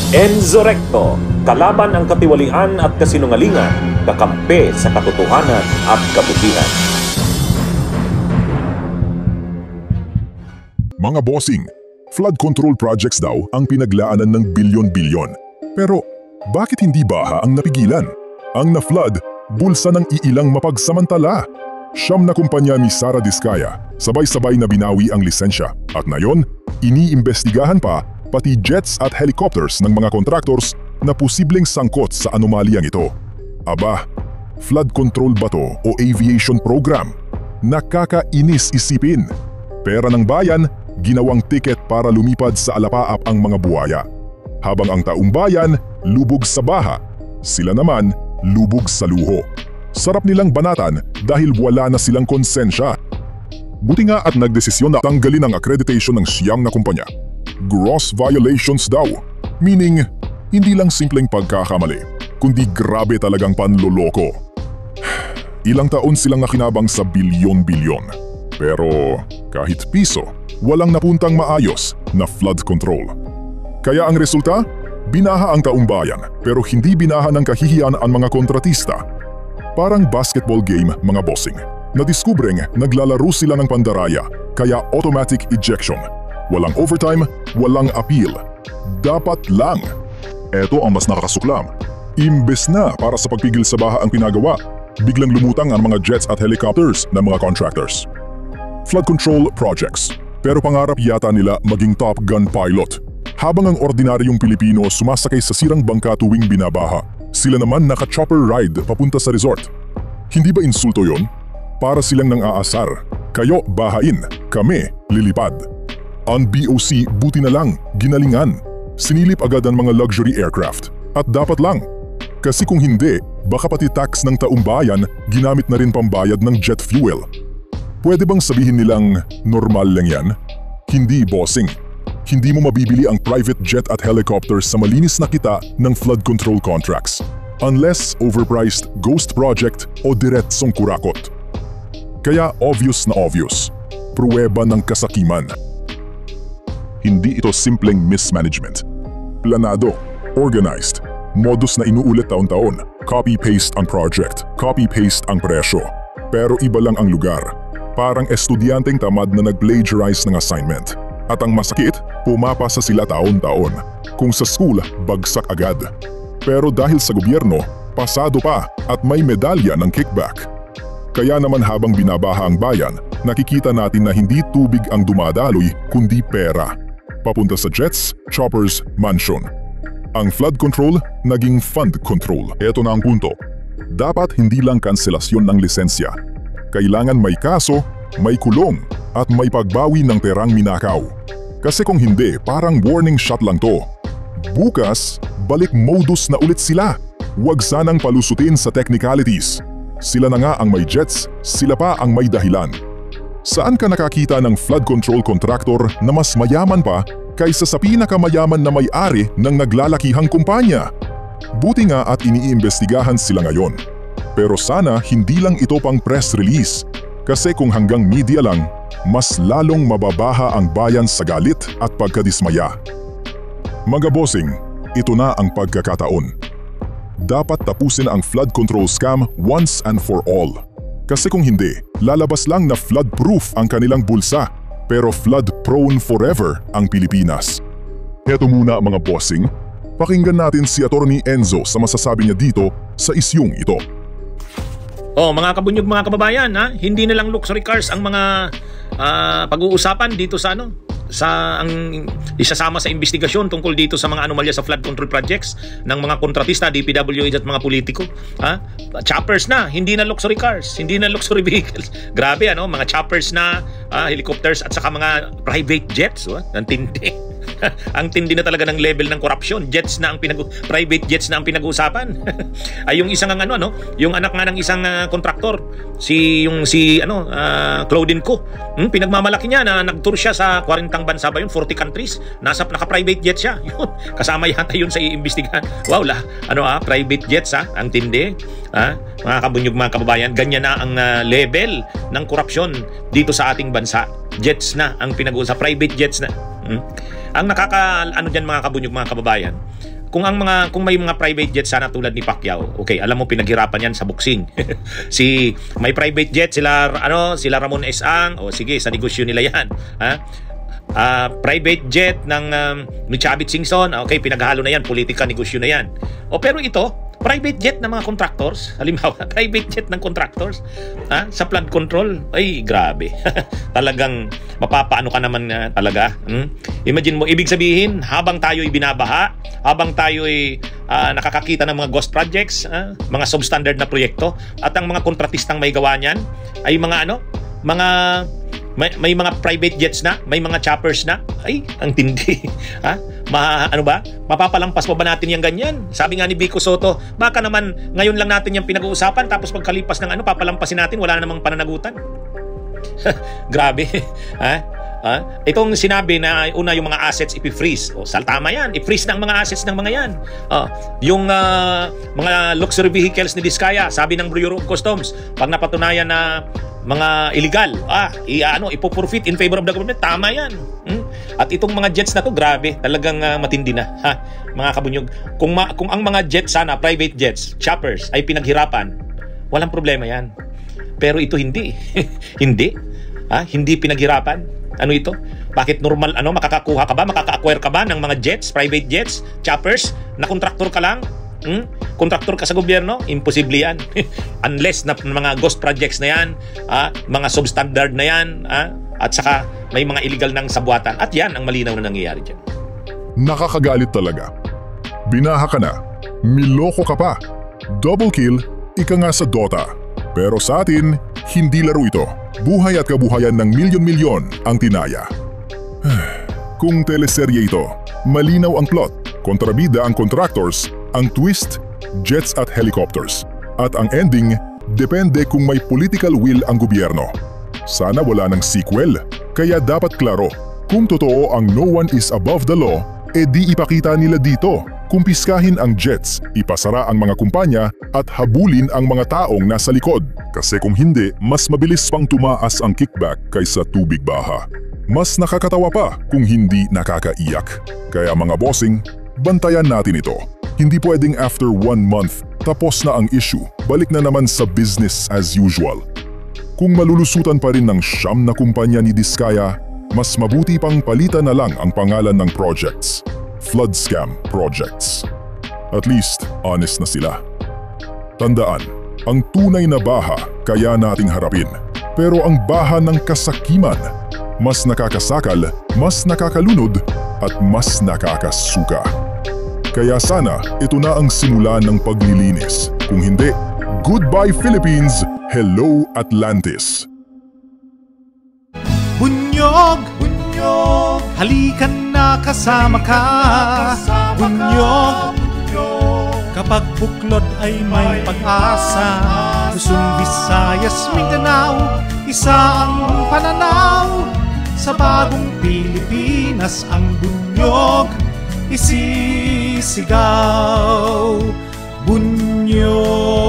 Enzo Recto, kalaban ang katiwalian at kasinungalingan, kakampi sa katotohanan at kabutihan. Mga bossing, flood control projects daw ang pinaglaanan ng bilyon-bilyon. Pero bakit hindi baha ang napigilan? Ang na-flood, bulsa ng iilang mapagsamantala. Siyam na kumpanya ni Sara Diskaya, sabay-sabay na binawi ang lisensya. At ngayon, iniimbestigahan pa pati jets at helicopters ng mga contractors na posibleng sangkot sa anomalyang ito. Aba, flood control ba to o aviation program? Nakakainis isipin. Pera ng bayan, ginawang tiket para lumipad sa alapaap ang mga buwaya. Habang ang taong bayan, lubog sa baha. Sila naman, lubog sa luho. Sarap nilang banatan dahil wala na silang konsensya. Buti nga at nagdesisyon na tanggalin ang accreditation ng siyam na kumpanya. Gross violations daw, meaning hindi lang simpleng pagkakamali, kundi grabe talagang panloloko. Ilang taon silang nakinabang sa bilyon-bilyon. Pero kahit piso, walang napuntang maayos na flood control. Kaya ang resulta? Binaha ang taong bayan pero hindi binaha ng kahihiyan ang mga kontratista. Parang basketball game mga bossing. Nadiskubreng naglalaro sila ng pandaraya kaya automatic ejection. Walang overtime, walang appeal. Dapat lang. Eto ang mas nakakasuklam. Imbes na para sa pagpigil sa baha ang pinagawa, biglang lumutang ang mga jets at helicopters ng mga contractors. Flood control projects. Pero pangarap yata nila maging Top Gun pilot. Habang ang ordinaryong Pilipino sumasakay sa sirang bangka tuwing binabaha, sila naman naka-chopper ride papunta sa resort. Hindi ba insulto yon? Para silang nang aasar. Kayo bahain, kami lilipad. Ang BOC buti na lang, ginalingan. Sinilip agad ang mga luxury aircraft. At dapat lang. Kasi kung hindi, baka pati tax ng taong bayan ginamit na rin pambayad ng jet fuel. Pwede bang sabihin nilang normal lang yan? Hindi bossing. Hindi mo mabibili ang private jet at helicopters sa malinis na kita ng flood control contracts. Unless overpriced ghost project o diretsong kurakot. Kaya obvious na obvious. Pruweba ng kasakiman. Hindi ito simpleng mismanagement. Planado, organized, modus na inuulit taon-taon. Copy-paste ang project, copy-paste ang presyo. Pero iba lang ang lugar. Parang estudyanteng tamad na nag-plagiarize ng assignment. At ang masakit, pumapasa sila taon-taon. Kung sa school, bagsak agad. Pero dahil sa gobyerno, pasado pa at may medalya ng kickback. Kaya naman habang binabaha ang bayan, nakikita natin na hindi tubig ang dumadaloy kundi pera. Papunta sa jets, choppers, mansion. Ang flood control, naging fund control. Ito na ang punto. Dapat hindi lang kanselasyon ng lisensya. Kailangan may kaso, may kulong, at may pagbawi ng terang minakaw. Kasi kung hindi, parang warning shot lang to. Bukas, balik modus na ulit sila. Huwag sanang palusutin sa technicalities. Sila na nga ang may jets, sila pa ang may dahilan. Saan ka nakakita ng flood control contractor na mas mayaman pa kaysa sa pinakamayaman na may-ari ng naglalakihang kumpanya? Buti nga at iniimbestigahan sila ngayon. Pero sana hindi lang ito pang press release. Kasi kung hanggang media lang, mas lalong mababaha ang bayan sa galit at pagkadismaya. Mga bossing, ito na ang pagkakataon. Dapat tapusin ang flood control scam once and for all. Kasi kung hindi, lalabas lang na flood-proof ang kanilang bulsa, pero flood-prone forever ang Pilipinas. Heto muna mga bossing, pakinggan natin si Attorney Enzo sa masasabi niya dito sa isyung ito. Oh, mga kabunyog, mga kababayan, ha? Hindi na lang luxury cars ang mga pag-uusapan dito sa ang isasama sa investigasyon tungkol dito sa mga anomalya sa flood control projects ng mga kontratista, DPWH at mga politiko. Ha? Choppers na, hindi na luxury cars, hindi na luxury vehicles. Grabe, mga choppers na, helicopters at saka mga private jets. Ang tindi. Ang tindi na talaga ng level ng corruption. Private jets na ang pinag-uusapan. Ay yung isang yung anak nga ng isang kontraktor, si Claudine Co. Pinagmamalaki niya na nag-tour siya sa 40 bansa ba yun, 40 countries. Naka-private jet siya. Yun, kasama yata yun sa iimbestigahan. Wow, private jets ang tindi. Mga kabunyog, mga kababayan, ganyan na ang level ng korupsyon dito sa ating bansa. Jets na ang pinag-uusapan, private jets na. Ang dyan mga kabunyog, mga kababayan, kung may mga private jet sana tulad ni Pacquiao, okay, alam mo pinaghirapan yan sa boxing. May private jet sila Ramon S. Ang, sige, sa negosyo nila yan, ha? Private jet ni Chavit Singson, okay, pinaghalo na yan, politika, negosyo na yan. Pero ito, private jet ng mga contractors, halimbawa, private jet ng contractors, sa flood control, ay grabe. Talagang mapapaano ka naman talaga. Imagine mo, ibig sabihin, habang tayo'y binabaha, habang tayo'y nakakakita ng mga ghost projects, mga substandard na proyekto, at ang mga kontratistang may gawa niyan, ay may mga private jets na, may mga choppers na. Ay, ang tindi. Mapapalampas pa ba natin yung ganyan? Sabi nga ni Vico Soto, baka naman ngayon lang natin yung pinag-uusapan, tapos pagkalipas ng papalampasin natin, wala na namang pananagutan. Grabe. Itong sinabi na una yung mga assets ipi-freeze. Tama yan. I-freeze na ang mga assets ng mga yan. Yung mga luxury vehicles ni Diskaya, sabi ng Bureau of Customs, pag napatunayan na mga illegal, ipo-forfeit in favor of the government. Tama yan. At itong mga jets na to, grabe, talagang matindi na, mga kabunyog. Kung ang mga jets sana, private jets, choppers, ay pinaghirapan, walang problema yan. Pero ito hindi. Hindi pinaghirapan. Ano ito? Bakit normal, makakakuha ka ba, makaka-acquire ka ba ng mga jets, private jets, choppers, na kontraktor ka lang? Kontraktor ka sa gobyerno? Imposible yan. Unless na mga ghost projects na yan, mga substandard na yan, at saka may mga illegal ng sabuatan. At yan ang malinaw na nangyayari dyan. Nakakagalit talaga. Binaha ka na, miloko ka pa. Double kill, ika nga sa Dota. Pero sa atin, hindi laro ito. Buhay at kabuhayan ng milyon-milyon ang tinaya. Kung teleserye ito, malinaw ang plot, kontrabida ang contractors, ang twist, jets at helicopters. At ang ending, depende kung may political will ang gobyerno. Sana wala ng sequel, kaya dapat klaro. Kung totoo ang no one is above the law, di ipakita nila dito. Kumpiskahin ang jets, ipasara ang mga kumpanya at habulin ang mga taong nasa likod. Kasi kung hindi, mas mabilis pang tumaas ang kickback kaysa tubig baha. Mas nakakatawa pa kung hindi nakakaiyak. Kaya mga bossing, bantayan natin ito. Hindi pwedeng after 1 month, tapos na ang issue, balik na naman sa business as usual. Kung malulusutan pa rin ng siyam na kumpanya ni Diskaya, mas mabuti pang palitan na lang ang pangalan ng projects. Flood scam projects. At least, honest na sila. Tandaan, ang tunay na baha kaya nating harapin. Pero ang baha ng kasakiman, mas nakakasakal, mas nakakalunod, at mas nakakasuka. Kaya sana ito na ang simula ng paglilinis. Kung hindi, goodbye Philippines, hello Atlantis. Bunyog, bunyog, halikan na kasama ka. Bunyog, kapag buklod ay may pag-asa. Luzon, Visayas, Mindanao, isa ang pananaw. Sa bagong Pilipinas ang bunyog isisigaw. Bunyog.